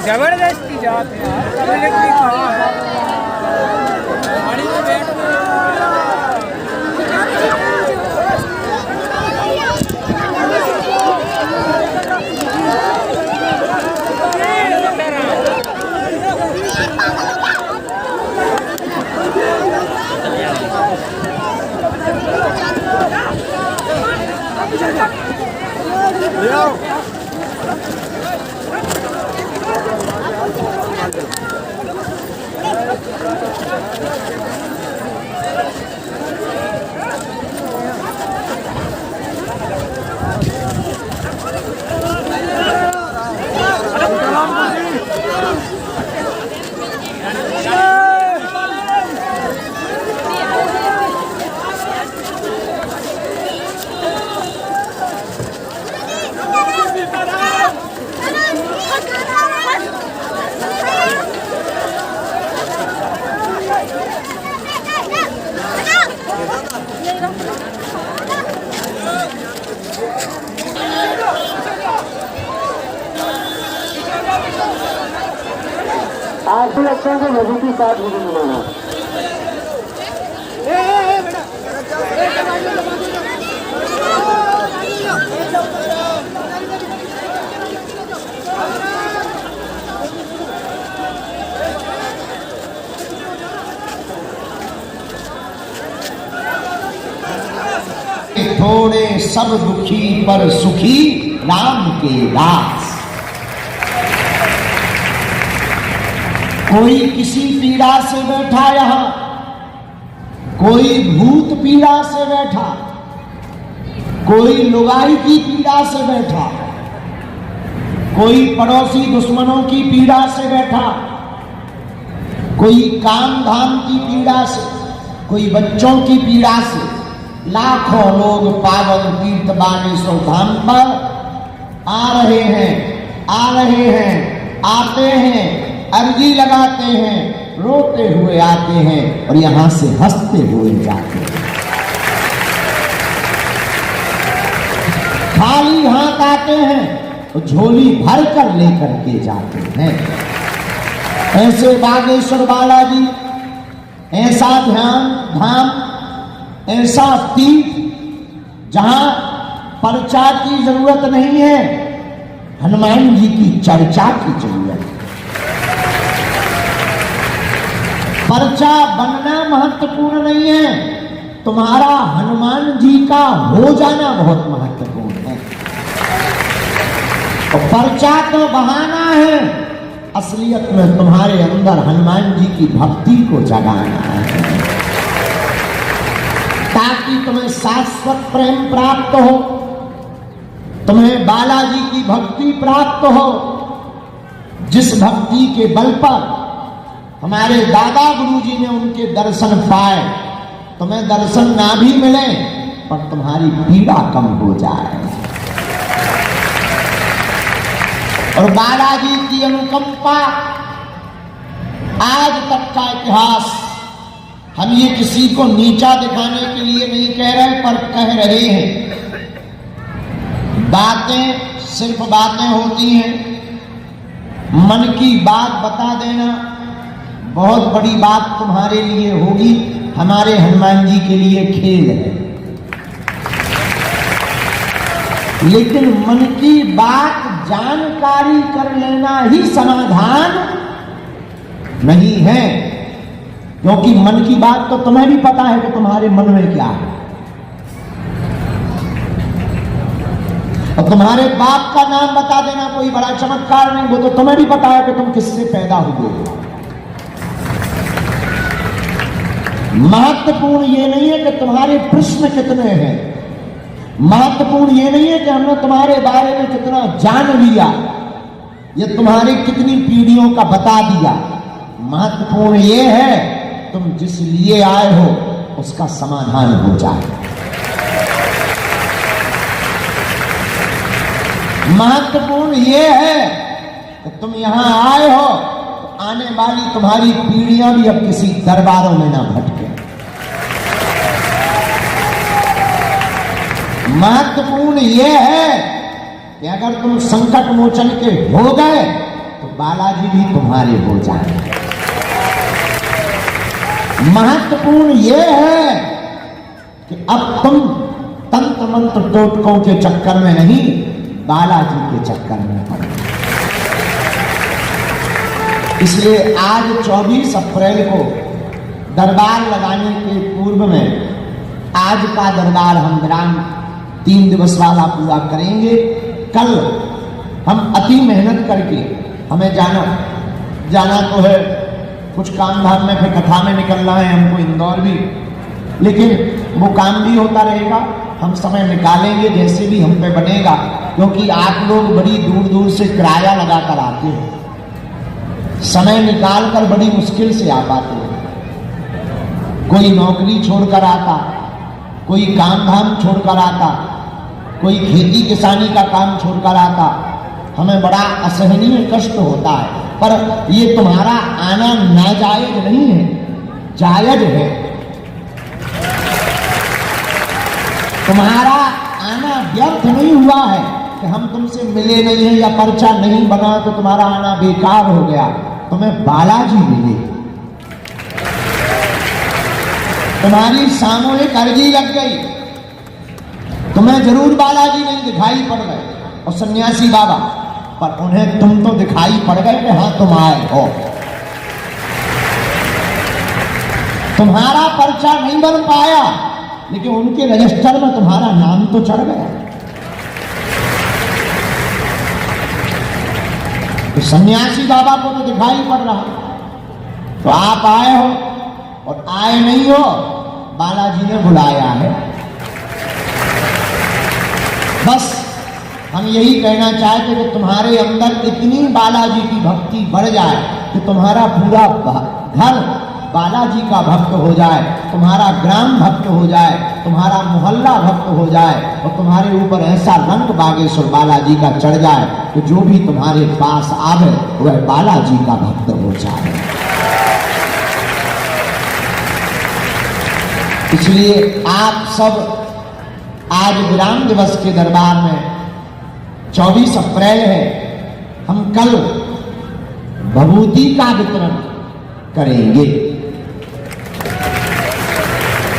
जबरदस्ती जात है यार, कम्युनिटी कहाँ है? गाड़ी में बैठ आज भी लगता है कि नदी के साथ मुझे मिलेगा। थोड़े सब दुखी पर सुखी राम के दास। कोई किसी पीड़ा से बैठा यहाँ, कोई भूत पीड़ा से बैठा, कोई लुगाई की पीड़ा से बैठा, कोई पड़ोसी दुश्मनों की पीड़ा से बैठा, कोई काम धाम की पीड़ा से, कोई बच्चों की पीड़ा से। लाखों लोग पावन तीर्थ बागेश्वर धाम पर आ रहे हैं, आते हैं, अर्जी लगाते हैं, रोते हुए आते हैं और यहां से हंसते हुए जाते हैं। खाली हाथ आते हैं तो झोली भर कर लेकर के जाते हैं। ऐसे बागेश्वर बालाजी, ऐसा ध्यान धाम, ऐसा तीर्थ जहां पर्चा की जरूरत नहीं है, हनुमान जी की चर्चा की जरूरत है। पर्चा बनना महत्वपूर्ण नहीं है, तुम्हारा हनुमान जी का हो जाना बहुत महत्वपूर्ण है। तो पर्चा तो बहाना है, असलियत में तुम्हारे अंदर हनुमान जी की भक्ति को जगाना है, ताकि तुम्हें शाश्वत प्रेम प्राप्त हो, तुम्हें बालाजी की भक्ति प्राप्त हो, जिस भक्ति के बल पर हमारे दादा गुरुजी ने उनके दर्शन पाए। तुम्हें दर्शन ना भी मिले पर तुम्हारी पीड़ा कम हो जाए। और बालाजी की अनुकंपा आज तक का इतिहास, हम ये किसी को नीचा दिखाने के लिए नहीं कह रहे, पर कह रहे हैं। बातें सिर्फ बातें होती हैं, मन की बात बता देना बहुत बड़ी बात तुम्हारे लिए होगी, हमारे हनुमान जी के लिए खेल है। लेकिन मन की बात जानकारी कर लेना ही समाधान नहीं है, क्योंकि मन की बात तो तुम्हें भी पता है कि तुम्हारे मन में क्या है। और तुम्हारे बाप का नाम बता देना कोई बड़ा चमत्कार नहीं, वो तो तुम्हें भी पता है कि तुम किससे पैदा हुए। महत्वपूर्ण ये नहीं है कि तुम्हारे प्रश्न कितने हैं, महत्वपूर्ण ये नहीं है कि हमने तुम्हारे बारे में कितना जान लिया, ये तुम्हारे कितनी पीढ़ियों का बता दिया। महत्वपूर्ण ये है तुम जिस लिए आए हो उसका समाधान हो जाए। महत्वपूर्ण ये है कि तुम यहां आए हो तो आने वाली तुम्हारी पीढ़ियां भी अब किसी दरबारों में ना भटके। महत्वपूर्ण ये है कि अगर तुम संकट मोचन के हो गए तो बालाजी भी तुम्हारे हो जाएंगे। महत्वपूर्ण यह है कि अब तुम तंत्र मंत्र टोटकों के चक्कर में नहीं, बालाजी के चक्कर में पड़े। इसलिए आज 24 अप्रैल को दरबार लगाने के पूर्व में आज का दरबार हम विराम 3 दिवस वाला पूरा करेंगे। कल हम अति मेहनत करके हमें जाना तो है, कुछ काम धाम में, फिर कथा में निकलना है हमको इंदौर भी, लेकिन वो काम भी होता रहेगा। हम समय निकालेंगे जैसे भी हम पे बनेगा, क्योंकि आप लोग बड़ी दूर दूर से किराया लगा कर आते हैं, समय निकाल कर बड़ी मुश्किल से आ पाते हैं। कोई नौकरी छोड़कर आता, कोई काम धाम छोड़कर आता, कोई खेती किसानी का काम छोड़कर आता। हमें बड़ा असहनीय कष्ट होता है, पर ये तुम्हारा आना नाजायज नहीं है, जायज है। तुम्हारा आना व्यर्थ नहीं हुआ है कि हम तुमसे मिले नहीं है या पर्चा नहीं बना तो तुम्हारा आना बेकार हो गया। तुम्हें बालाजी मिले, तुम्हारी सामूहिक अर्जी लग गई, तुम्हें जरूर बालाजी नहीं दिखाई पड़ गए और सन्यासी बाबा, पर उन्हें तुम तो दिखाई पड़ गए कि हाँ तुम आए हो। तुम्हारा पर्चा नहीं बन पाया, लेकिन उनके रजिस्टर में तुम्हारा नाम तो चढ़ गया। तो सन्यासी बाबा को तो दिखाई पड़ रहा, तो आप आए हो और आए नहीं हो, बालाजी ने बुलाया है। बस हम यही कहना चाहते कि तुम्हारे अंदर इतनी बालाजी की भक्ति बढ़ जाए कि तुम्हारा पूरा घर बालाजी का भक्त हो जाए, तुम्हारा ग्राम भक्त हो जाए, तुम्हारा मोहल्ला भक्त हो जाए और तुम्हारे ऊपर ऐसा रंग बागेश्वर बालाजी का चढ़ जाए कि जो भी तुम्हारे पास आवे वह बालाजी का भक्त हो जाए। इसलिए आप सब आज विराम दिवस के दरबार में 24 अप्रैल है, हम कल भभूति का वितरण करेंगे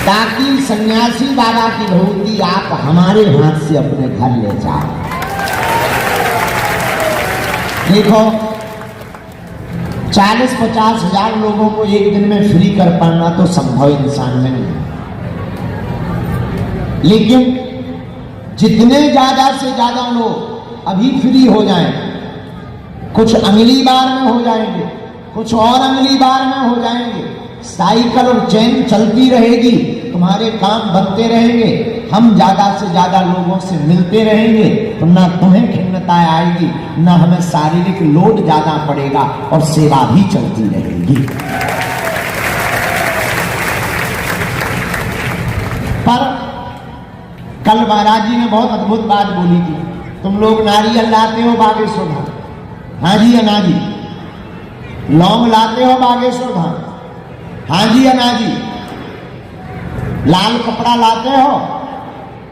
ताकि सन्यासी बाबा की भभूति आप हमारे हाथ से अपने घर ले जाओ। देखो 40-50 हजार लोगों को एक दिन में फ्री कर पाना तो संभव इंसान में नहीं, लेकिन जितने ज्यादा से ज्यादा लोग अभी फ्री हो जाएं, कुछ अगली बार में हो जाएंगे, कुछ और अगली बार में हो जाएंगे, साइकिल और चेन चलती रहेगी, तुम्हारे काम बनते रहेंगे, हम ज्यादा से ज्यादा लोगों से मिलते रहेंगे, तो ना तुम्हें खिन्नता आएगी, ना हमें शारीरिक लोड ज्यादा पड़ेगा और सेवा भी चलती रहेगी। पर कल महाराज जी ने बहुत अद्भुत बात बोली थी, तुम लोग नारियल लाते हो बागेश्वर धाम, हाँ जी या ना जी? लौंग लाते हो बागेश्वर धाम, हाँ जी या ना जी? लाल कपड़ा लाते हो,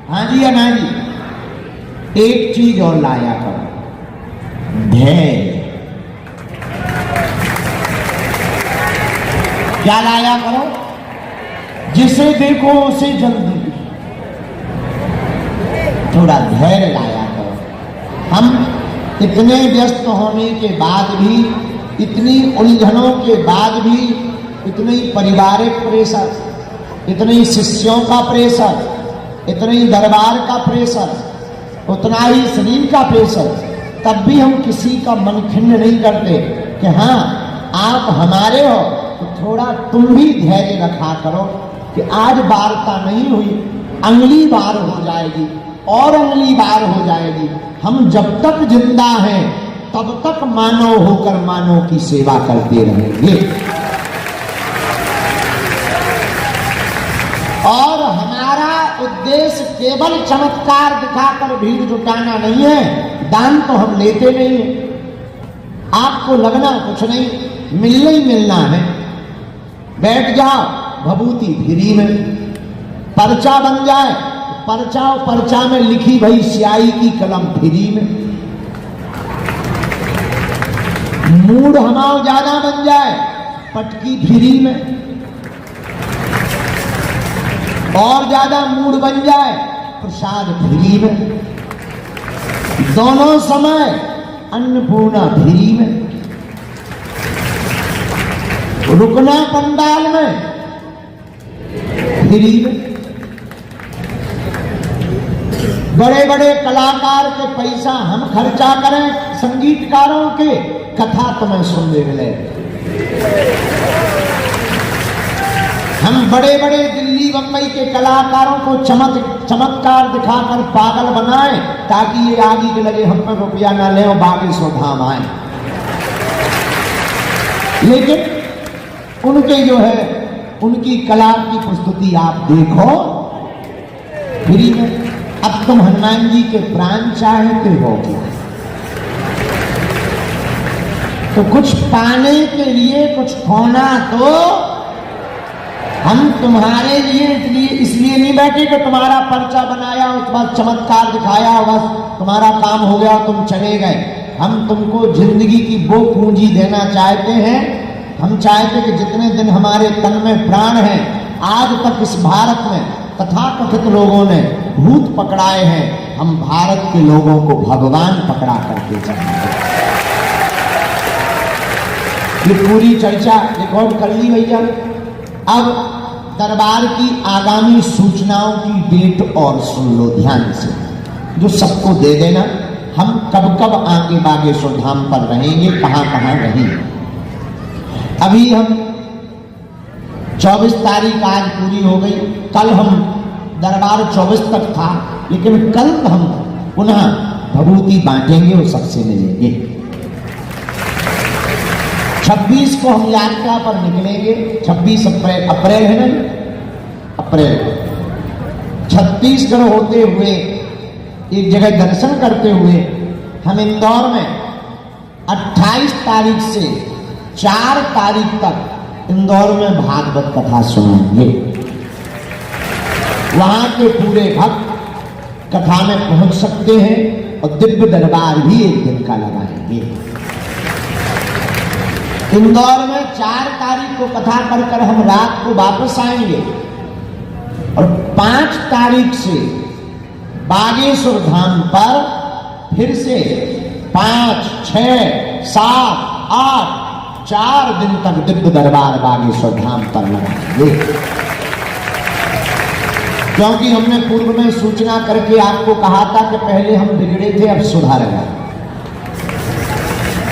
हाँ जी या ना जी? एक चीज और लाया करो, धैर्य। क्या लाया करो? जिसे देखो उसे जल्दी, थोड़ा धैर्य लाया करो। हम इतने व्यस्त होने के बाद भी, इतनी उलझनों के बाद भी, इतनी पारिवारिक प्रेशर, इतनी शिष्यों का प्रेशर, इतनी दरबार का प्रेशर, उतना ही शरीर का प्रेशर, तब भी हम किसी का मन खिन्न नहीं करते कि हाँ आप हमारे हो, तो थोड़ा तुम भी धैर्य रखा करो कि आज वार्ता नहीं हुई, अगली बार हो जाएगी और अगली बार हो जाएगी। हम जब तक जिंदा हैं तब तक मानव होकर मानव की सेवा करते रहेंगे और हमारा उद्देश्य केवल चमत्कार दिखाकर भीड़ जुटाना नहीं है। दान तो हम लेते नहीं हैं, आपको लगना कुछ नहीं, मिलना ही मिलना है। बैठ जाओ, भभूति फ्री में, पर्चा बन जाए पर्चा और पर्चा में लिखी भई स्याही की कलम फ्री में। मूड हमाओ ज्यादा बन जाए, पटकी फ्री में। और ज्यादा मूड बन जाए, प्रसाद फ्री में। दोनों समय अन्नपूर्णा फ्री में। रुकना पंडाल में फ्री में। बड़े बड़े कलाकार के पैसा हम खर्चा करें, संगीतकारों के, कथा तुम्हें सुनने मिले। हम बड़े बड़े दिल्ली बम्बई के कलाकारों को चमत्कार दिखाकर पागल बनाएं ताकि ये आगे के लगे हम पर रुपया ना ले और बागेश्वर धाम आए। लेकिन उनके जो है उनकी कला की प्रस्तुति आप देखो फ्री में। अब तुम हनुमान जी के प्राण चाहते हो क्या? तो कुछ पाने के लिए कुछ खोना तो हम तुम्हारे लिए इसलिए नहीं बैठे कि तुम्हारा पर्चा बनाया, उसके बाद चमत्कार दिखाया, बस तुम्हारा काम हो गया, तुम चले गए। हम तुमको जिंदगी की वो पूंजी देना चाहते हैं। हम चाहते कि जितने दिन हमारे तन में प्राण है, आज तक इस भारत में तथाकथित लोगों ने भूत पकड़ाए हैं, हम भारत के लोगों को भगवान पकड़ा करके जाएंगे। ये पूरी चर्चा रिकॉर्ड कर ली भैया। अब दरबार की आगामी सूचनाओं की डेट और सुन लो ध्यान से, जो सबको दे देना। हम कब कब आगे बागेश्वर धाम पर रहेंगे, कहां कहां रहेंगे। अभी हम 24 तारीख आज पूरी हो गई। कल हम दरबार 24 तक था, लेकिन कल हम पुनः भभूति बांटेंगे और सबसे मिलेंगे। 26 को हम यात्रा पर निकलेंगे। 26 अप्रैल है ना, अप्रैल। छत्तीसगढ़ होते हुए एक जगह दर्शन करते हुए हम इंदौर में 28 तारीख से 4 तारीख तक इंदौर में भागवत कथा सुनेंगे। वहां के पूरे भक्त कथा में पहुंच सकते हैं और दिव्य दरबार भी एक दिन का लगाएंगे। इंदौर में 4 तारीख को कथा कर हम रात को वापस आएंगे और 5 तारीख से बागेश्वर धाम पर फिर से 5, 6, 7, 8 4 दिन तक दिव्य दरबार बागेश्वर धाम पर लगाएंगे। क्योंकि हमने पूर्व में सूचना करके आपको कहा था कि पहले हम बिगड़े थे, अब सुधार गए।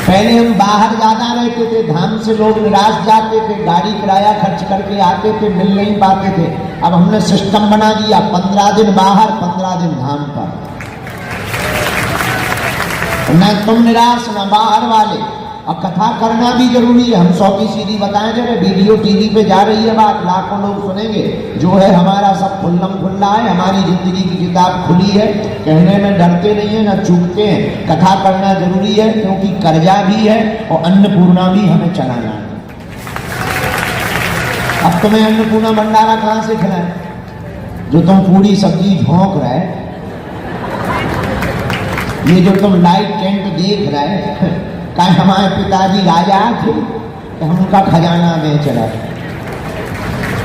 पहले हम बाहर ज्यादा रहते थे, धाम से लोग निराश जाते थे, गाड़ी किराया खर्च करके आते थे, मिल नहीं पाते थे। अब हमने सिस्टम बना दिया, 15 दिन बाहर 15 दिन धाम पर। न तुम निराश न बाहर वाले। और कथा करना भी जरूरी है। हम 100 की सीधी बताएं जरा, वीडियो टीवी पे जा रही है बात, लाखों लोग सुनेंगे। जो है हमारा सब खुल्लम खुल्ला है, हमारी जिंदगी की किताब खुली है, कहने में डरते नहीं है, न चूकते हैं। कथा करना जरूरी है क्योंकि कर्जा भी है और अन्नपूर्णा भी हमें चलाना है। अब तुम्हें अन्नपूर्णा भंडारा कहां से खिलाए, जो तुम पूरी सब्जी झोंक रहे, ये जो तुम लाइट टेंट देख रहे, कहीं हमारे पिताजी राजा थे तो हम उनका खजाना बेच रहे।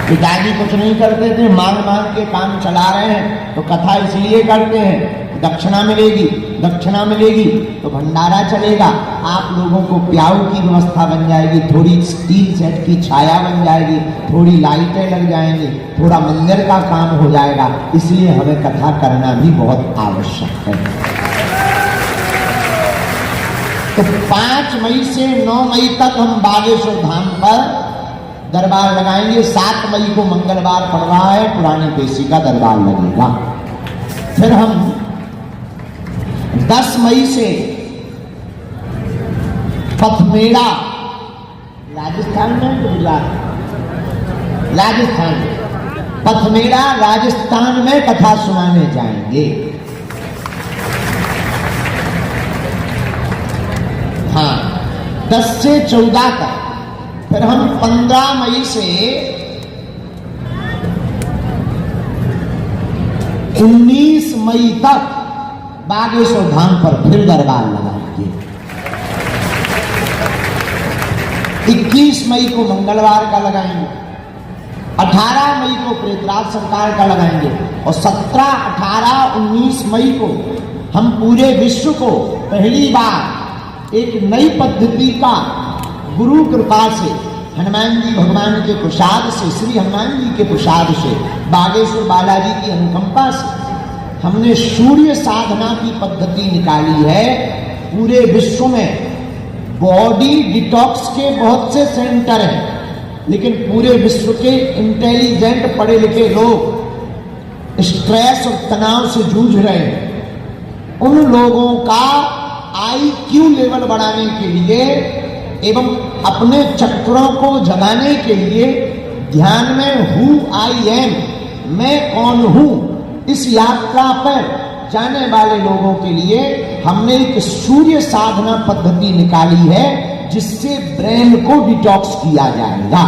पिताजी कुछ नहीं करते थे, मांग मांग के काम चला रहे हैं। तो कथा इसलिए करते हैं, दक्षिणा मिलेगी, दक्षिणा मिलेगी तो भंडारा चलेगा, आप लोगों को प्याऊ की व्यवस्था बन जाएगी, थोड़ी स्टील सेट की छाया बन जाएगी, थोड़ी लाइटें लग जाएंगी, थोड़ा मंदिर का काम हो जाएगा। इसलिए हमें कथा करना भी बहुत आवश्यक है। तो 5 मई से 9 मई तक हम बागेश्वर धाम पर दरबार लगाएंगे। 7 मई को मंगलवार पड़ रहा है, पुरानी पेशी का दरबार लगेगा। फिर हम 10 मई से पथमेड़ा, राजस्थान में गुजरात, राजस्थान, पथमेड़ा राजस्थान में कथा सुनाने जाएंगे। हाँ, 10 से 14 तक। फिर हम 15 मई से 19 मई तक बागेश्वर धाम पर फिर दरबार लगाएंगे। 21 मई को मंगलवार का लगाएंगे, 18 मई को प्रेतराज सरकार का लगाएंगे और 17, 18, 19 मई को हम पूरे विश्व को पहली बार एक नई पद्धति का गुरु कृपा से, हनुमान जी भगवान के प्रसाद से, श्री हनुमान जी के प्रसाद से, बागेश्वर बालाजी की अनुकंपा से हमने सूर्य साधना की पद्धति निकाली है। पूरे विश्व में बॉडी डिटॉक्स के बहुत से सेंटर हैं, लेकिन पूरे विश्व के इंटेलिजेंट पढ़े लिखे लोग स्ट्रेस और तनाव से जूझ रहे हैं। उन लोगों का IQ लेवल बढ़ाने के लिए एवं अपने चक्रों को जगाने के लिए ध्यान में हु आई एम, मैं कौन हूं, इस यात्रा पर जाने वाले लोगों के लिए हमने एक सूर्य साधना पद्धति निकाली है, जिससे ब्रेन को डिटॉक्स किया जाएगा।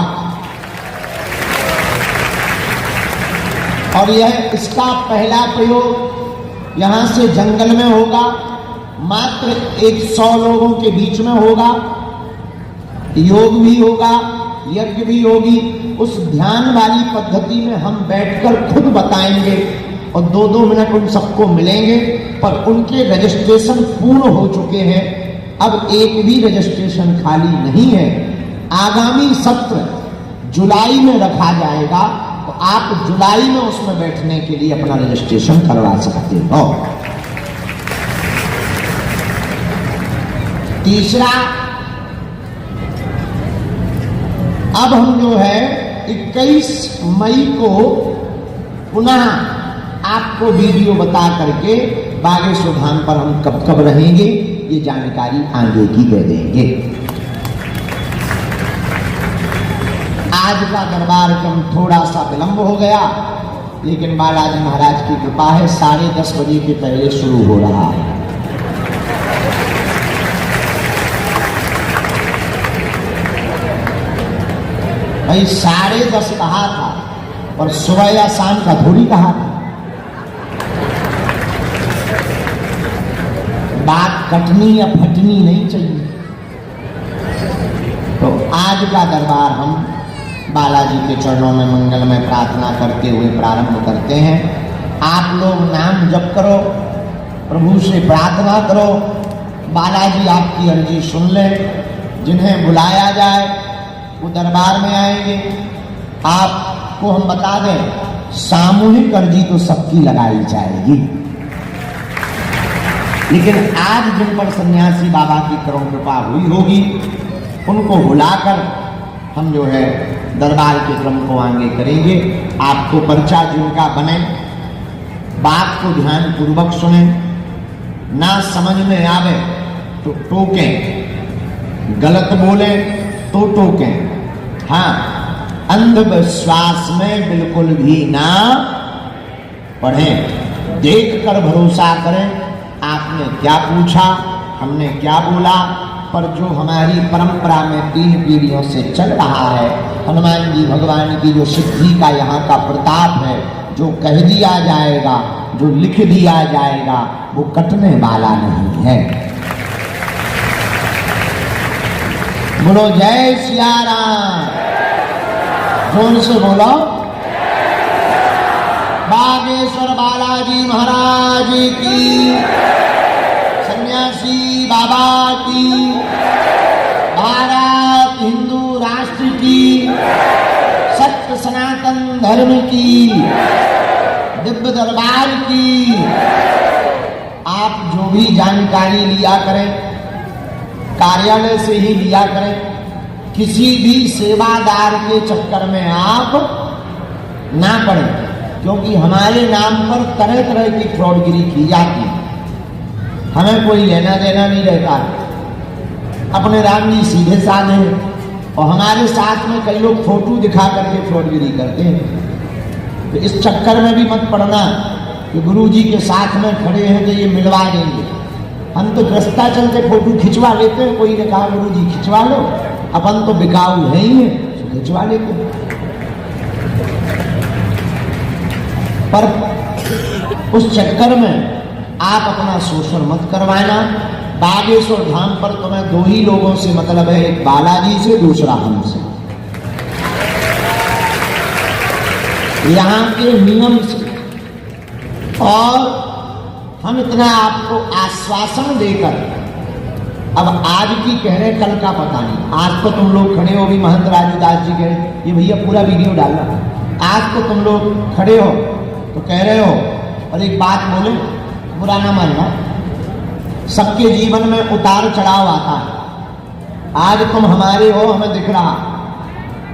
और यह इसका पहला प्रयोग यहां से जंगल में होगा, मात्र 100 लोगों के बीच में होगा। योग भी होगा, यज्ञ भी होगी। उस ध्यान वाली पद्धति में हम बैठकर खुद बताएंगे और 2-2 मिनट उन सबको मिलेंगे, पर उनके रजिस्ट्रेशन पूर्ण हो चुके हैं। अब एक भी रजिस्ट्रेशन खाली नहीं है। आगामी सत्र जुलाई में रखा जाएगा, तो आप जुलाई में उसमें बैठने के लिए अपना रजिस्ट्रेशन करवा सकते हो। तीसरा, अब हम जो है 21 मई को पुनः आपको वीडियो बता करके बागेश्वर धाम पर हम कब कब रहेंगे ये जानकारी आगे की दे देंगे। आज का दरबार कम थोड़ा सा विलंब हो गया, लेकिन बालाजी महाराज की कृपा है 10:30 बजे के पहले शुरू हो रहा है। भाई 10:30 कहा था, और सुबह या शाम का थोड़ी कहा था। बात कटनी या फटनी नहीं चाहिए। तो आज का दरबार हम बालाजी के चरणों में मंगलमय प्रार्थना करते हुए प्रारंभ करते हैं। आप लोग नाम जप करो, प्रभु से प्रार्थना करो, बालाजी आपकी अर्जी सुन ले। जिन्हें बुलाया जाए वो दरबार में आएंगे। आपको हम बता दें, सामूहिक अर्जी तो सबकी लगाई जाएगी, लेकिन आज जिन पर सन्यासी बाबा की करुण कृपा हुई होगी उनको बुलाकर हम जो है दरबार के क्रम को आगे करेंगे। आपको पर्चा जिनका बने, बात को ध्यान पूर्वक सुने, ना समझ में आवे तो टोकें, गलत बोले तो टोकें। हाँ, अंधविश्वास में बिल्कुल भी ना पढ़ें, देख कर भरोसा करें। आपने क्या पूछा, हमने क्या बोला, पर जो हमारी परंपरा में 3 पीढ़ियों से चल रहा है, हनुमान जी भगवान की जो सिद्धि का यहाँ का प्रताप है, जो कह दिया जाएगा, जो लिख दिया जाएगा, वो कटने वाला नहीं है। बोलो जय सिया राम, जोर से बोलो। बागेश्वर बालाजी महाराज की, सन्यासी बाबा की, भारत हिंदू राष्ट्र की, सत्य सनातन धर्म की, दिव्य दरबार की। आप जो भी जानकारी लिया करें कार्यालय से ही लिया करें, किसी भी सेवादार के चक्कर में आप ना पड़ें, क्योंकि हमारे नाम पर तरह तरह की फ्रॉडगिरी की जाती है। हमें कोई लेना देना नहीं रहता। अपने राम जी सीधे साधे हैं और हमारे साथ में कई लोग फोटो दिखा करके फ्रॉडगिरी करते हैं। तो इस चक्कर में भी मत पड़ना कि गुरु जी के साथ में खड़े हैं तो ये मिलवा देंगे। हम तो रास्ता चलते फोटो खिंचवा लेते हैं। कोई ने कहा गुरु जी खिंचवा लो, अपन तो बिकाऊ है ही है, तो खिंचवा लेते हैं। पर उस चक्कर में आप अपना शोषण मत करवाना। बागेश्वर धाम पर तुम्हें दो ही लोगों से मतलब है, एक बालाजी से, दूसरा हमसे। यहाँ के नियम से, और हम इतना आपको आश्वासन देकर, अब आज की कह रहे कल का पता नहीं। आज तो तुम लोग खड़े हो, भी महंत राजूदास जी कह रहे, ये भैया पूरा वीडियो डालना, आज तो तुम लोग खड़े हो तो कह रहे हो। और एक बात बोले, बुरा ना मानना, सबके जीवन में उतार चढ़ाव आता है। आज तुम हमारे हो, हमें दिख रहा,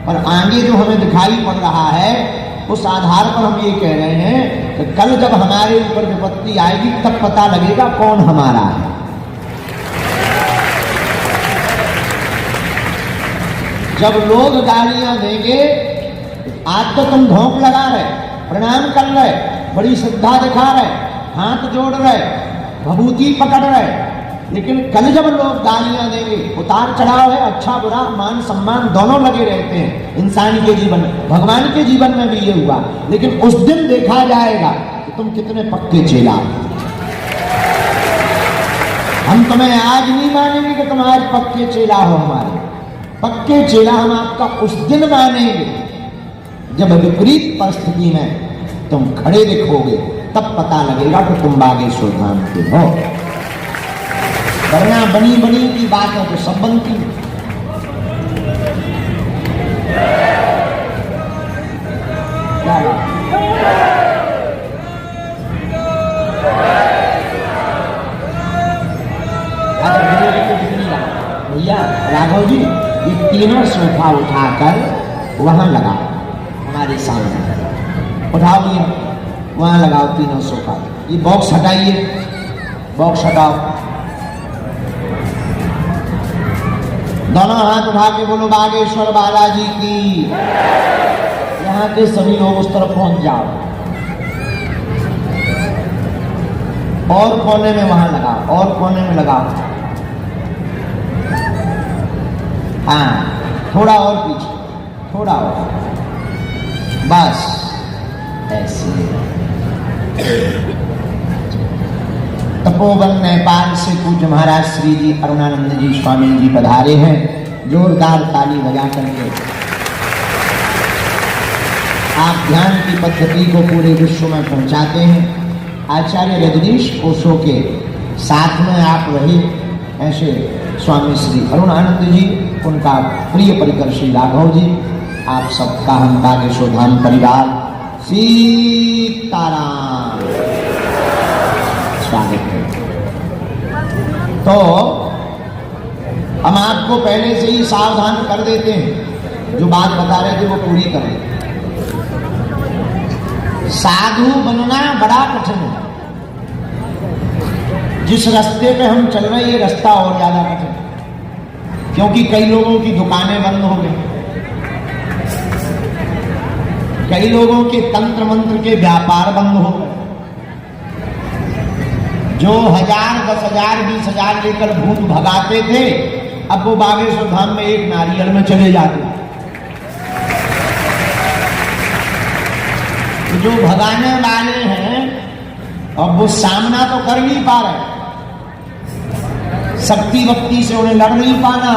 और आगे जो हमें दिखाई पड़ रहा है, उस आधार पर हम ये कह रहे हैं कि कल जब हमारे ऊपर विपत्ति आएगी तब पता लगेगा कौन हमारा है। जब लोग गालियां देंगे, आज तो तुम धोख लगा रहे, प्रणाम कर रहे, बड़ी श्रद्धा दिखा रहे, हाथ जोड़ रहे, भभूति पकड़ रहे, लेकिन कल जब लोग गालियां देंगे, उतार चढ़ाव है, अच्छा बुरा, मान सम्मान दोनों लगे रहते हैं इंसान के जीवन में। भगवान के जीवन में भी ये हुआ, लेकिन उस दिन देखा जाएगा कि तुम कितने पक्के चेला। हम तुम्हें आज नहीं मानेंगे कि तुम आज पक्के चेला हो हमारे। पक्के चेला हम आपका उस दिन मानेंगे जब विपरीत परिस्थिति में तुम खड़े दिखोगे, तब पता लगेगा कि तुम बागेश्वर धाम के हो। वरना बनी बनी की बात है तो सब बनती है। क्या बात? भैया राघव जी, ये तीनों सोफा उठाकर वहां लगाओ, हमारे सामने उठाओ भैया, वहां लगाओ तीनों सोफा। ये बॉक्स हटाइए, बॉक्स हटाओ, दोनों हाथ उठा के बोलो बागेश्वर बालाजी की। यहाँ के सभी लोग उस तरफ पहुंच जाओ, और कोने में वहां लगाओ, और कोने में लगाओ। हाँ, थोड़ा और पीछे, थोड़ा और, बस ऐसे। तपोवन नेपाल से पूज्य महाराज श्री जी अरुणानंद जी स्वामी जी पधारे हैं। जोरदार ताली बजा करके आप ध्यान की पद्धति को पूरे विश्व में पहुंचाते हैं। आचार्य रजनीश ओशो के साथ में आप रहे, ऐसे स्वामी श्री अरुणानंद जी, उनका प्रिय परिकर श्री राघव जी, आप सबका हम बागेश्वर धाम परिवार सीताराम स्वागत है। तो हम आपको पहले से ही सावधान कर देते हैं, जो बात बता रहे थे वो पूरी करें। साधु बनना बड़ा कठिन है। जिस रास्ते पे हम चल रहे हैं, ये रास्ता और ज्यादा कठिन है, क्योंकि कई लोगों की दुकानें बंद हो गई, कई लोगों के तंत्र मंत्र के व्यापार बंद हो गए। जो 1000, 10,000, 20,000 लेकर भूत भगाते थे, अब वो बागेश्वर धाम में एक नारियल में चले जाते। तो जो भगाने वाले हैं, अब वो सामना तो कर नहीं पा रहे, शक्ति वक्ति से उन्हें लड़ नहीं पाना,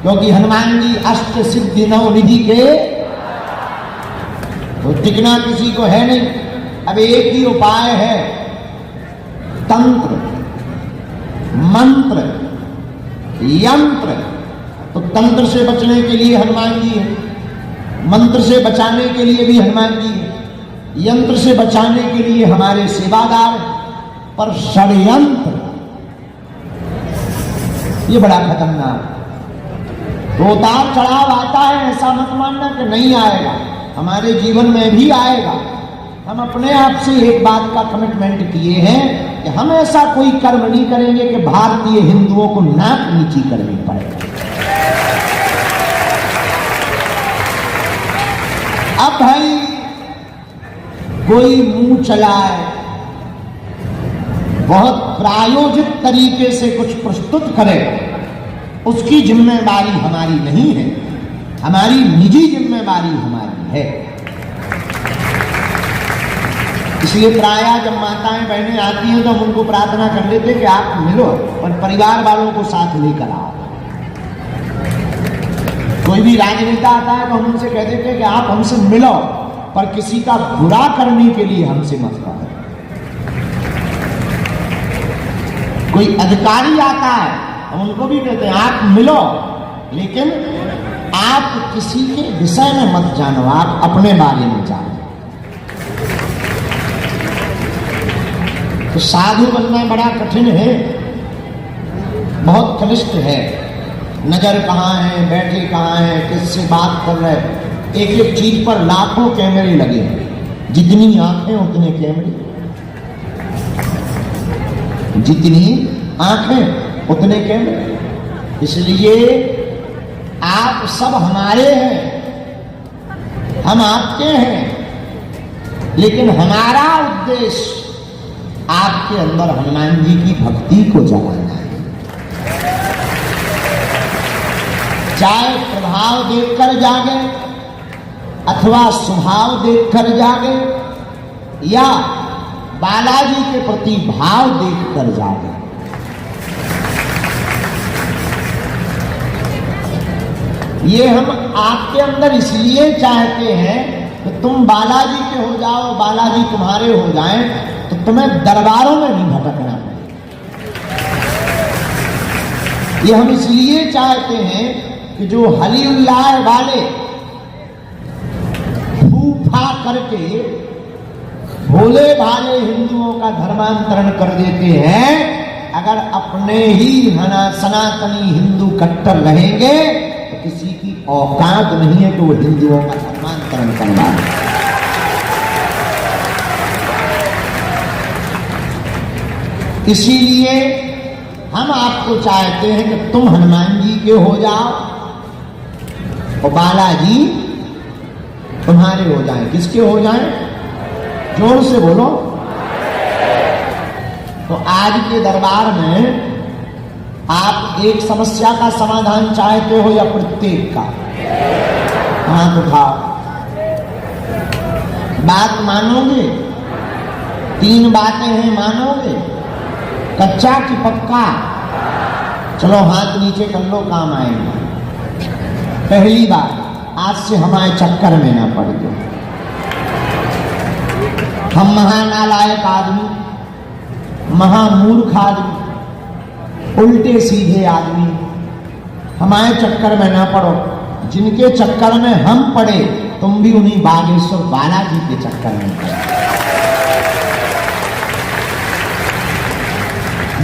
क्योंकि हनुमान जी अष्ट सिद्धि नौ निधि के तो टिकना किसी को है नहीं। अब एक ही उपाय है, तंत्र मंत्र यंत्र। तो तंत्र से बचने के लिए हनुमान जी है, मंत्र से बचाने के लिए भी हनुमान जी है, यंत्र से बचाने के लिए हमारे सेवादार। पर षड्यंत्र ये बड़ा खतरनाक। तो उतार चढ़ाव आता है, ऐसा मत मानना कि नहीं आएगा, हमारे जीवन में भी आएगा। हम अपने आप से एक बात का कमिटमेंट किए हैं कि हम ऐसा कोई कर्म नहीं करेंगे कि भारतीय हिंदुओं को नाक नीची करनी पड़े। अब भाई कोई मुंह चलाए, बहुत प्रायोजित तरीके से कुछ प्रस्तुत करे, उसकी जिम्मेदारी हमारी नहीं है, हमारी निजी जिम्मेदारी हमारी है। इसलिए प्रायः जब माताएं बहनें आती हैं तो हम उनको प्रार्थना कर लेते कि आप मिलो और परिवार वालों को साथ लेकर आओ। कोई भी राजनेता आता है तो हम उनसे कह देते हैं कि आप हमसे मिलो, पर किसी का बुरा करने के लिए हमसे मत करो। कोई अधिकारी आता है हम उनको भी कहते हैं आप मिलो, लेकिन आप किसी के विषय में मत जानो, आप अपने बारे में जानो। तो साधु बनना बड़ा कठिन है, बहुत कनिष्ठ है। नजर कहाँ है, बैठे कहाँ है, किससे बात कर रहे, एक एक चीज पर लाखों कैमरे लगे हैं। जितनी आंखें उतने कैमरे, जितनी आंखें उतने कैमरे। इसलिए आप सब हमारे हैं, हम आपके हैं, लेकिन हमारा उद्देश्य आपके अंदर हनुमान जी की भक्ति को जगाना है। चाहे प्रभाव देखकर जागे अथवा स्वभाव देखकर जागे या बालाजी के प्रति भाव देखकर जागे, ये हम आपके अंदर इसलिए चाहते हैं कि तुम बालाजी के हो जाओ, बालाजी तुम्हारे हो जाएं, तो तुम्हें दरबारों में नहीं भटकना पड़े। ये हम इसलिए चाहते हैं कि जो हली उल्लाह वाले फूफा करके भोले भाले हिंदुओं का धर्मांतरण कर देते हैं, अगर अपने ही सनातनी हिंदू कट्टर रहेंगे तो किसी की औकात नहीं है कि वो हिंदुओं का धर्मांतरण करवा दे। इसीलिए हम आपको चाहते हैं कि तुम हनुमान जी के हो जाओ और बालाजी तुम्हारे हो जाएं। किसके हो जाएं? जोर से बोलो। तो आज के दरबार में आप एक समस्या का समाधान चाहते हो या प्रत्येक का? हाथ उठाओ। बात मानोगे? 3 बातें हैं, मानोगे? कच्चा कि पक्का? चलो हाथ नीचे कर लो, काम आएगा। पहली बात, आज से हमारे चक्कर में ना पड़ गए। हम महानालायक आदमी, महामूर्ख आदमी, उल्टे सीधे आदमी, हमारे चक्कर में ना पड़ो। जिनके चक्कर में हम पड़े, तुम भी उन्हीं बागेश्वर बालाजी के चक्कर में पड़े।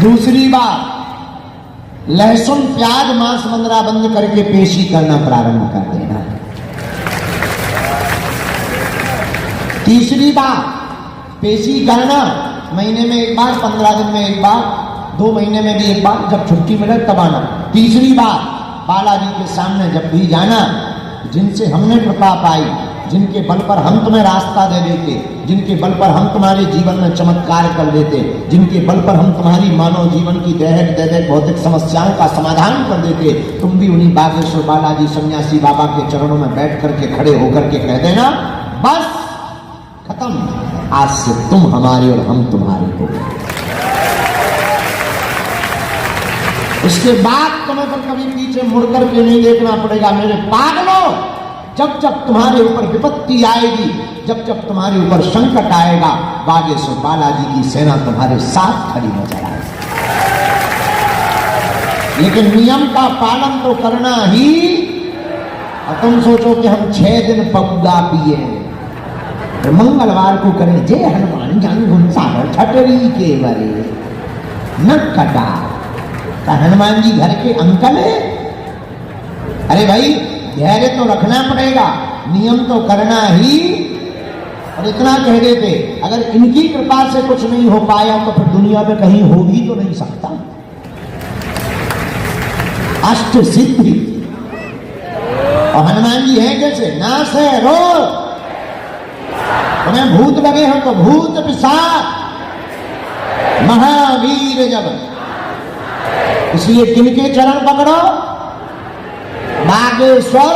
दूसरी बात, लहसुन प्याज मांस मंदरा बंद करके पेशी करना प्रारंभ कर देना। तीसरी बात, पेशी करना महीने में एक बार, 15 दिन में एक बार, 2 महीने में भी एक बार, जब छुट्टी मिले तब आना। तीसरी बात, बालाजी के सामने जब भी जाना, जिनसे हमने कृपा पाई, जिनके बल पर हम तुम्हें रास्ता दे देते, जिनके बल पर हम तुम्हारे जीवन में चमत्कार कर देते, जिनके बल पर हम तुम्हारी मानव जीवन की दैहिक भौतिक समस्याओं का समाधान कर देते, तुम भी उन्हीं बागेश्वर बालाजी सन्यासी बाबा के चरणों में बैठ करके खड़े होकर के कह देना, बस खत्म, आज से तुम हमारे और हम तुम्हारे हो। उसके बाद तुम्हें पर कभी पीछे मुड़कर के नहीं देखना पड़ेगा। मेरे पागलों, जब जब तुम्हारे ऊपर विपत्ति आएगी, जब जब तुम्हारे ऊपर संकट आएगा, बागेश्वर बालाजी की सेना तुम्हारे साथ खड़ी नजर आएगी। लेकिन नियम का पालन तो करना ही। और तुम सोचो कि हम 6 दिन पौधा पिए, तो मंगलवार को करें जय हनुमान जन गुणसागर ठटरी के बरे न कटा। तो हनुमान जी घर के अंकल है? अरे भाई, धैर्य तो रखना पड़ेगा, नियम तो करना ही। और इतना कह देते, अगर इनकी कृपा से कुछ नहीं हो पाया तो फिर दुनिया में कहीं हो भी तो नहीं सकता। अष्ट सिद्धि। और हनुमान जी हैं कैसे? नाश है रोग। तुम्हें भूत लगे हो तो भूत पिशाच महावीर जब। इसलिए किनके चरण पकड़ो? बागेश्वर।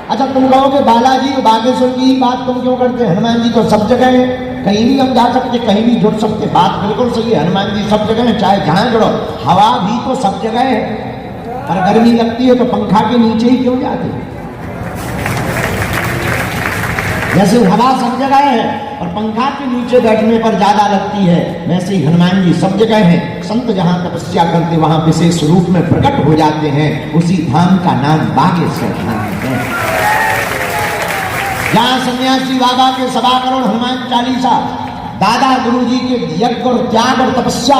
अच्छा, तुम कहोगे बालाजी बागेश्वर की बात तुम क्यों करते हैं? हनुमान जी तो सब जगह है। कहीं भी हम जा सकते, कहीं भी जुड़ सकते। बात बिल्कुल सही है, हनुमान जी सब जगह है, चाहे जहां जुड़ो। हवा भी तो सब जगह है, पर गर्मी लगती है तो पंखा के नीचे ही क्यों जाते? जैसे हवा सब जगह है और पंखा के नीचे बैठने पर ज्यादा लगती है, वैसे ही हनुमान जी सब जगह हैं। संत जहां तपस्या करते वहां विशेष रूप में प्रकट हो जाते हैं। उसी धाम का नाम बागेश्वर धाम है। जहां सन्यासी बाबा के 1.25 करोड़ हनुमान चालीसा, दादा गुरु जी के यज्ञ और त्याग और तपस्या,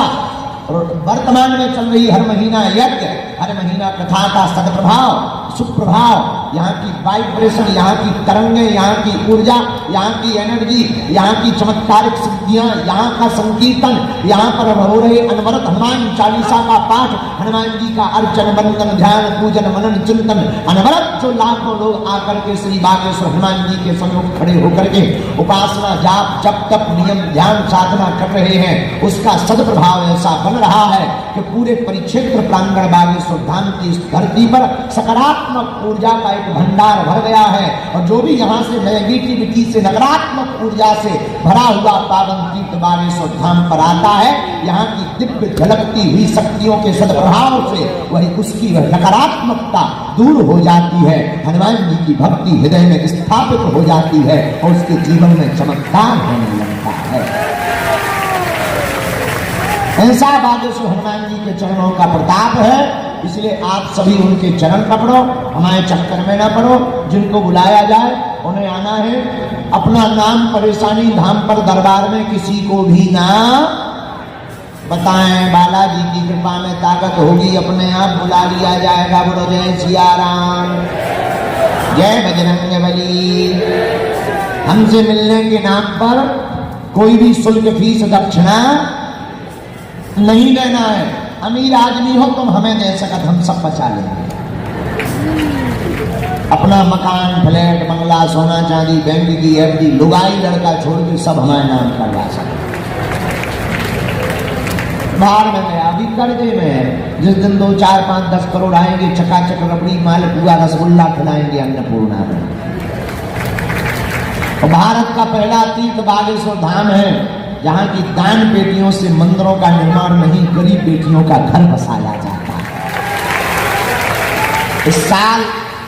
और वर्तमान में चल रही हर महीना यज्ञ, हर महीना कथा का सदप्रभाव, सुप्रभाव, यहाँ की वाइब्रेशन, यहाँ की तरंगे, यहाँ की ऊर्जा, यहाँ की एनर्जी, यहाँ की चमत्कारिक सिद्धियां, यहाँ का संकीर्तन, यहाँ पर हो रहे अनवरत हनुमान चालीसा का पाठ, हनुमान जी का अर्चन, बंदन, ध्यान, पूजन, मनन, चिंतन, अनवरत जो लाखों लोग आकर के श्री बागेश्वर हनुमान जी के सम्मुख खड़े होकर के उपासना, जाप, जप, तप, नियम, ध्यान, साधना कर रहे हैं, उसका सदप्रभाव ऐसा बन रहा है कि पूरे परिक्षेत्र प्रांगण बागेश्वर धाम की इस धरती पर सकारात्मक ऊर्जा का एक भंडार भर गया है। और जो भी यहाँ से नेगेटिविटी से, नकारात्मक ऊर्जा से भरा हुआ पावन तीर्थ बागेश्वर धाम पर आता है, यहाँ की दिव्य झलकती हुई शक्तियों के सदप्रभाव से वही उसकी वह नकारात्मकता दूर हो जाती है। हनुमान जी की भक्ति हृदय में स्थापित हो जाती है और उसके जीवन में चमत्कार होने लगता है। ऐसा बागेश्वर हनुमान जी के चरणों का प्रताप है। इसलिए आप सभी उनके चरण पकड़ो, हमारे चक्कर में ना पड़ो। जिनको बुलाया जाए उन्हें आना है। अपना नाम परेशानी धाम पर दरबार में किसी को भी ना बताएं। बालाजी की कृपा में ताकत होगी, अपने आप बुला लिया जाएगा। बोलो जय सिया राम, जय बजरंगबली। हमसे मिलने के नाम पर कोई भी शुल्क, फीस, दक्षिणा नहीं लेना है। अमीर आदमी हो तुम हमें दे सकत, हम सब बचा लेंगे। अपना मकान, फ्लैट, बंगला, सोना चांदी, बैंक की एफडी, लुगाई लड़का छोड़ के सब हमारे नाम करवा सकते। बाहर में गया, अभी कर्जे में है। जिस दिन 2, 4, 5, 10 करोड़ आएंगे, चकाचक रबड़ी, मालपुआ, रसगुल्ला खिलाएंगे अन्नपूर्णा में। और भारत का पहला तीर्थ बागेश्वर धाम है, जहां की दान पेटियों से मंदिरों का निर्माण नहीं, गरीब बेटियों का घर बसाया जाता है। इस साल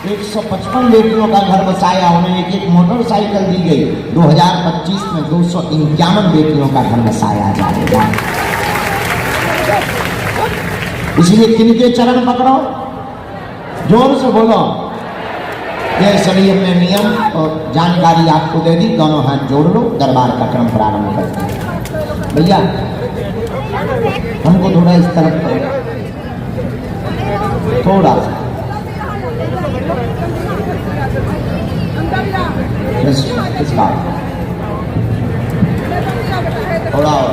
155 बेटियों का घर बसाया, उन्हें एक मोटरसाइकिल दी गई। 2025 में 251 बेटियों का घर बसाया जाएगा। इसलिए किनके चरण पकड़ो, जोर से बोलो। ये सभी हमने नियम और जानकारी आपको दे दी। दोनों हाथ जोड़ लो, दरबार का क्रम प्रारंभ करते हैं। भैया हमको थोड़ा इस तरफ करो, थोड़ा सा इसका थोड़ा और,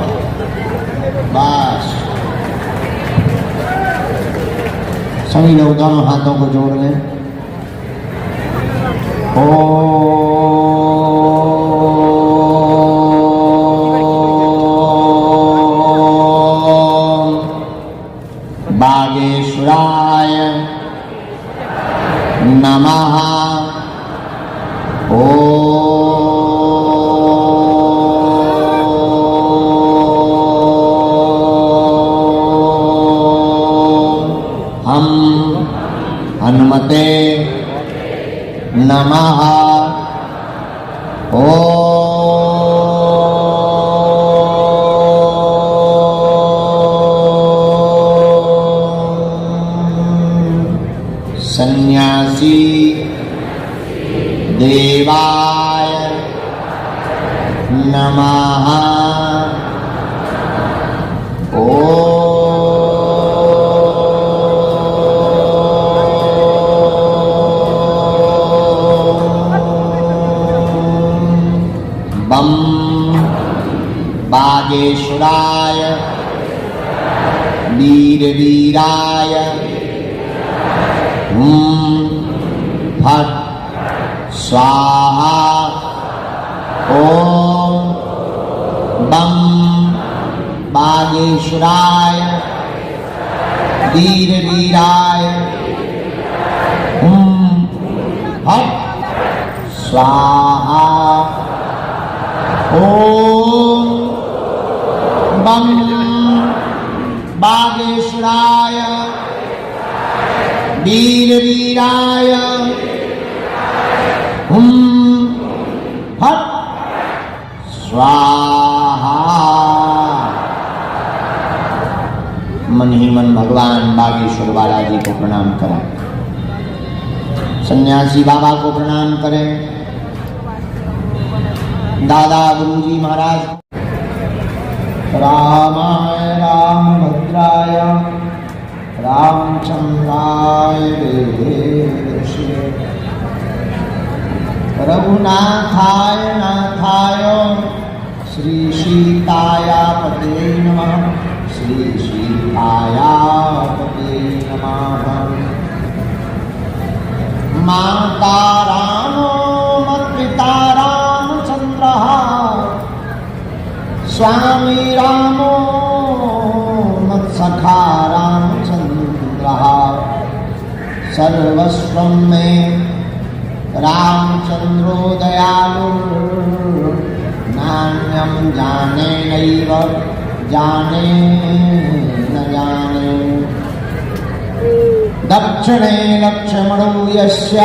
बस। सभी लोग दोनों हाथों को जोड़ लें। बागेश्वराय नमः। हम हनुमते नमः। सन्यासी देवाय नमः। बम बागेश्वराय वीर वीराय फट स्वाहा। ओम बम बागेश्वराय वीर वीराय फट स्वाहा। ओम बम बागेश्वराय वीर वीराय हुम फट स्वाहा। मन ही मन भगवान बागेश्वर बालाजी को प्रणाम करें, सन्यासी बाबा को प्रणाम करें, दादा गुरुजी महाराज। रामाय रामभद्राय रामचंद्राय वेदेशे रघुनाथाय नाथाय श्री सीताया पते नमः, श्री सीताया पते नमः। माता रामो मत्पिता रामचंद्रः, स्वामी रामो मत्सखा रामचंद्रः। सर्वस्वं मे रामचंद्रो दयालु, नान्यं जाने नैव जाने न जाने। दक्षिणे लक्ष्मणो यस्य,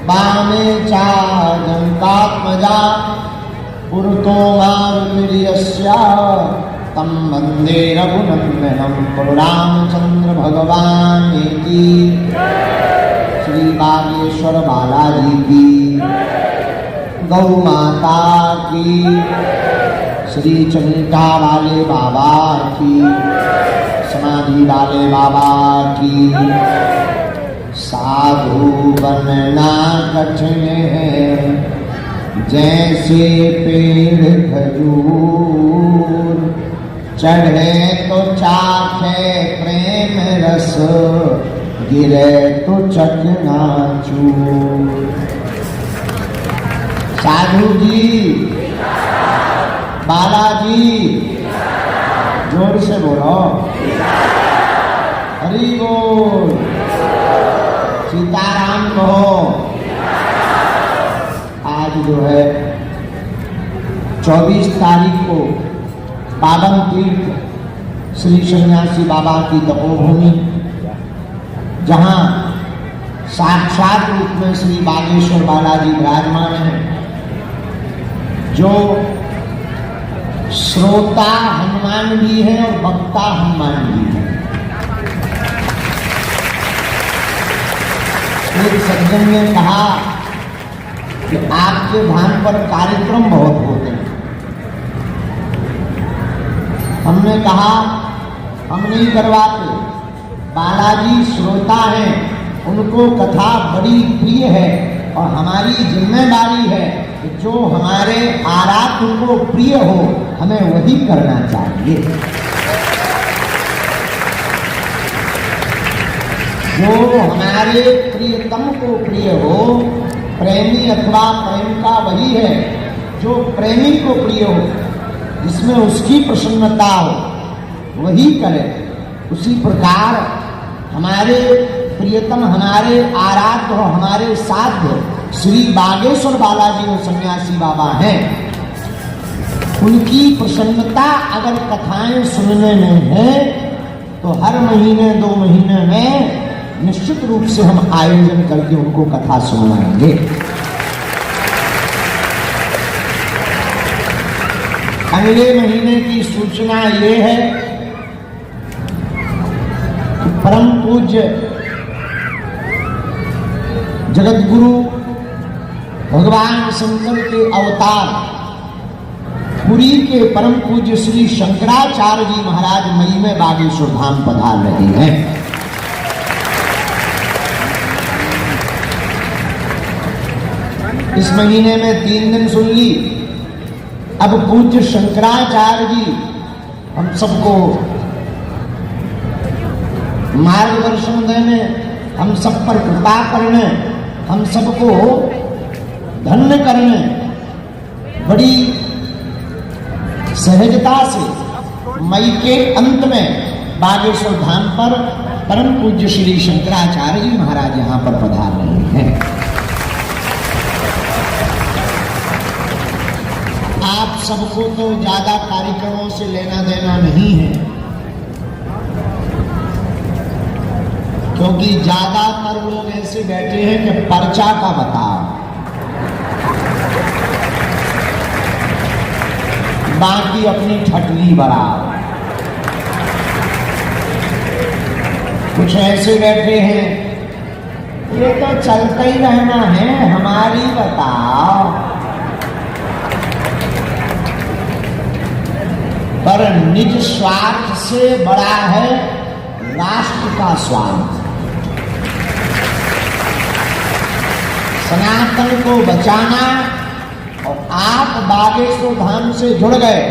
वामे चाजन्तात्मजा। पुरतो मारुतिर्यस्य, तं वन्दे रघुनन्दनं। रामचंद्र भगवान की, श्री बागेश्वर बालाजी की, गौ माता की, श्री चंटा वाले बाबा की, समाधि वाले बाबा की। साधु बनना कठिन है, जैसे पेड़ खजूर। चढ़े तो चाखे प्रेम रस, गिरे तो चकनाचूर। साधु जी, बालाजी, जोर से बोलो हरि बोल, सीताराम कहो। आज जो है 24 तारीख को पावन तीर्थ श्री सन्यासी बाबा की तपोभूमि, जहां साक्षात रूप में श्री बागेश्वर बालाजी विराजमान है, जो श्रोता हनुमान भी है और वक्ता हनुमान भी है। एक सज्जन ने कहा कि आपके धाम पर कार्यक्रम बहुत होते हैं। हमने कहा हम नहीं करवाते, बालाजी श्रोता हैं, उनको कथा बड़ी प्रिय है और हमारी जिम्मेदारी है कि जो हमारे आराध्य को प्रिय हो हमें वही करना चाहिए। जो हमारे प्रियतम को प्रिय हो, प्रेमी अथवा प्रेमिका वही है जो प्रेमी को प्रिय हो, जिसमें उसकी प्रसन्नता हो वही करे। उसी प्रकार हमारे प्रियतम, हमारे आराध्य और हमारे साध्य श्री बागेश्वर बालाजी जो सन्यासी बाबा हैं, उनकी प्रसन्नता अगर कथाएं सुनने में है तो हर महीने 2 महीने में निश्चित रूप से हम आयोजन करके उनको कथा सुनाएंगे। अगले महीने की सूचना ये है कि परम पूज्य जगत गुरु भगवान शंकर के अवतार पुरी के परम पूज्य श्री शंकराचार्य जी महाराज मई में बागेश्वर धाम पधार रहे हैं। इस महीने में 3 दिन सुन ली। अब पूज्य शंकराचार्य जी हम सबको मार्गदर्शन देने, हम सब पर कृपा करने, हम सबको धन्य करने, बड़ी सहजता से मई के अंत में बागेश्वर धाम पर परम पूज्य श्री शंकराचार्य जी महाराज यहाँ पर पधार रहे हैं। आप सबको तो ज्यादा कार्यक्रमों से लेना देना नहीं है, क्योंकि ज्यादातर लोग ऐसे बैठे हैं कि पर्चा का बताओ, बाकी अपनी ठटली बढ़ाओ। कुछ ऐसे बैठे हैं, ये तो चलता ही रहना है, हमारी बताओ। पर निज स्वार्थ से बड़ा है राष्ट्र का स्वार्थ। सनातन को बचाना, और आप बागेश्वर धाम से जुड़ गए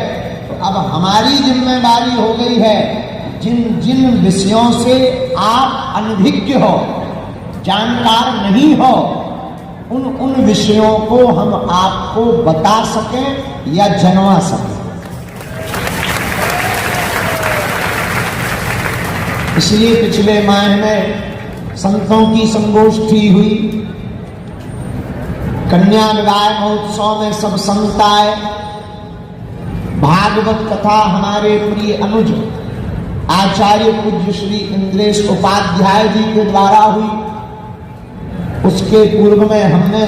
तो अब हमारी जिम्मेदारी हो गई है, जिन जिन विषयों से आप अनभिज्ञ हो, जानकार नहीं हो, उन विषयों को हम आपको बता सकें या जनवा सकें। इसलिए पिछले माह में संतों की संगोष्ठी हुई, कन्या विवाह महोत्सव में सब संत आए, भागवत कथा हमारे प्रिय अनुज आचार्य पूज्य श्री इंद्रेश उपाध्याय जी के द्वारा हुई। उसके पूर्व में हमने